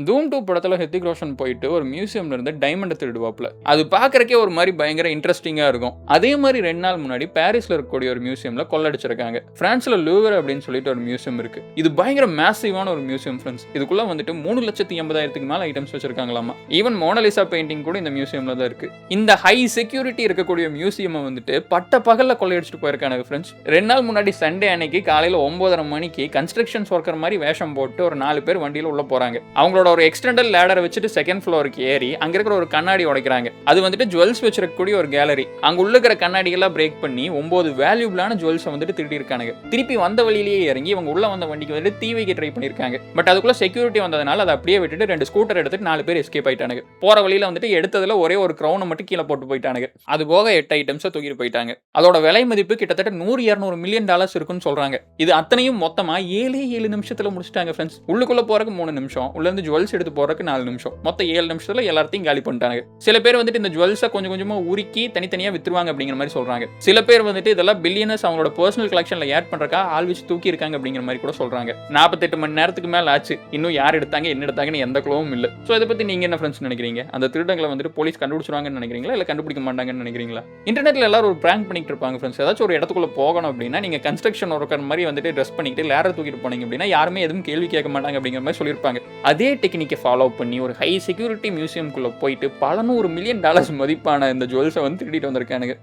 தூம் 2 படத்துல ஹிருத்திக் ரோஷன் போயிட்டு ஒரு மியூசியம்ல இருந்து டைமண்ட திருடுவாப்ல. அது பார்க்கறக்கே ஒரு மாரி பயங்கர இன்ட்ரஸ்டிங்கா இருக்கும். அதே மாரி 2 நாள் முன்னாடி பாரிஸ்ல இருக்கக்கூடிய ஒரு மியூசியம்ல கொள்ளடிச்சிருக்காங்க. பிரான்ஸ்ல லூவர் அப்படின்னு சொல்லிட்டு ஒரு மியூசியம் இருக்கு. இது பயங்கர மேசிவான ஒரு மியூசியம் ஃப்ரெண்ட்ஸ். இதுக்குள்ள வந்துட்டு 3,80,000க்கு மேல ஐட்டம்ஸ் வச்சிருக்காங்களாமா. ஈவன் மோனலிசா பெயிண்டிங் கூட இந்த மியூசியம்ல தான் இருக்கு. இந்த ஹை செக்யூரிட்டி இருக்கக்கூடிய மியூசியம் வந்துட்டு பட்ட பகல்ல கொள்ளையடிச்சிட்டு போயிருக்காங்க ஃப்ரெண்ட்ஸ். 2 நாள் முன்னாடி சண்டே அன்னைக்கு காலையில 9:30 மணிக்கு கன்ஸ்ட்ரக்ஷன்ஸ் ஒர்க்கர் மாதிரி வேஷம் போட்டு ஒரு 4 பேர் வண்டியில உள்ள போறாங்க. அவங்களோட ஒரு எக்ஸ்டெண்டட் லேடரை வச்சுட்டு செகண்ட் ஃப்ளோருக்கு ஏறி அங்க இருக்கிற ஒரு கண்ணாடி உடைக்கிறாங்க. அது வந்துட்டு ஜுவல்ஸ் வச்சிருக்கக்கூடிய ஒரு கேலரி. அங்க உள்ள இருக்கிற கண்ணாடியெல்லாம் பிரேக் பண்ணி 9 வேல்யூபிளான ஜுவல்ஸை வந்துட்டு திருடி இருக்காங்க. திருப்பி வந்த வழியிலேயே இறங்கி இவங்க உள்ள வந்த வண்டிக்கு வந்துட்டு தீ வைக்க ட்ரை பண்ணிருக்காங்க. பட் அதுக்குள்ள செக்யூரிட்டி வந்ததுனால அதை அப்படியே விட்டுட்டு 2 ஸ்கூட்டர் எடுத்துட்டு 4 பேர் எஸ்கேப் ஆயிட்டானுங்க. போற வழியில வந்துட்டு எடுத்ததுல ஒரே ஒரு கிரவுனை மட்டும் கீழே போட்டு போயிட்டானுங்க. அது போக 8 ஐட்டம்ஸை தூக்கிட்டு போயிட்டாங்க. அதோட விலை மதிப்பு கிட்டத்தட்ட 100-200 மில்லியன் டாலர்ஸ் இருக்குன்னு சொல்றாங்க. இது அத்தனையும் மொத்தமா 7 நிமிஷத்துல முடிச்சிட்டாங்க ஃப்ரெண்ட்ஸ். உள்ளுக்குள்ள போறதுக்கு 3 நிமிஷம், உள்ள இருந்து ஜுவல்ஸ் எடுத்து போறதுக்கு 4 நிமிஷம், மொத்தம் 7 நிமிஷத்துல எல்லாத்தையும் காலி பண்ணிட்டாங்க. சில பேர் வந்துட்டு இந்த ஜுவல்ஸை கொஞ்சம் கொஞ்சமா உருக்கி தனித்தனியா வித்துருவாங்க அப்படிங்கிற மாதிரி சொல்றாங்க. சில பேர் வந்துட்டு இதெல்லாம் பில்லியனர்ஸ் அவங்களோட பர்சனல் கலெக்ஷன்ல ஆட் பண்றதுக்கா ஆள் வச்சு தூக்கி இருக்காங்க அப்படிங்கிற மாதிரி கூட சொல்றாங்க. 48 மணி நேரத்துக்கு மேல ஆச்சு, இன்னும் யார் எடுத்தாங்க என்ன எடுத்தாங்கன்னு எந்த க்ளோவும் இல்ல. சோ இதை பத்தி நீங்க என்ன ஃப்ரெண்ட்ஸ் நினைக்கிறீங்க? அந்த திருடங்களை வந்துட்டு போலீஸ் கண்டுபிடிச்சிருவாங்கன்னு நினைக்கிறீங்களா இல்ல கண்டுபிடிக்க மாட்டாங்கன்னு நினைக்கிறீங்களா? இன்டர்நெட்ல எல்லாரும் ஒரு பிராங்க் பண்ணிட்டு இருப்பாங்க ஃப்ரெண்ட்ஸ். ஏதாச்சும் ஒரு இடத்துக்குள்ள போகணும் அப்படின்னா நீங்க கன்ஸ்ட்ரக்ஷன் ஒர்க்கர் மாதிரி வந்துட்டு ட்ரெஸ் பண்ணிட்டு லேடர் தூக்கிட்டு போனீங்க அப்படின்னா யாருமே எதுவும் கேள்வி கேட்க மாட்டாங்க அப்படிங்கிற மாதிரி சொல்லியிருப்பாங்க. அதே டெக்னிக்கை ஃபாலோ பண்ணி ஒரு ஹை செக்யூரிட்டி மியூசியம்குள்ள போயிட்டு பல 100 மில்லியன் டாலர்ஸ் மதிப்பான இந்த ஜுவல்ஸை வந்து திருடிட்டு வந்திருக்கானுங்க.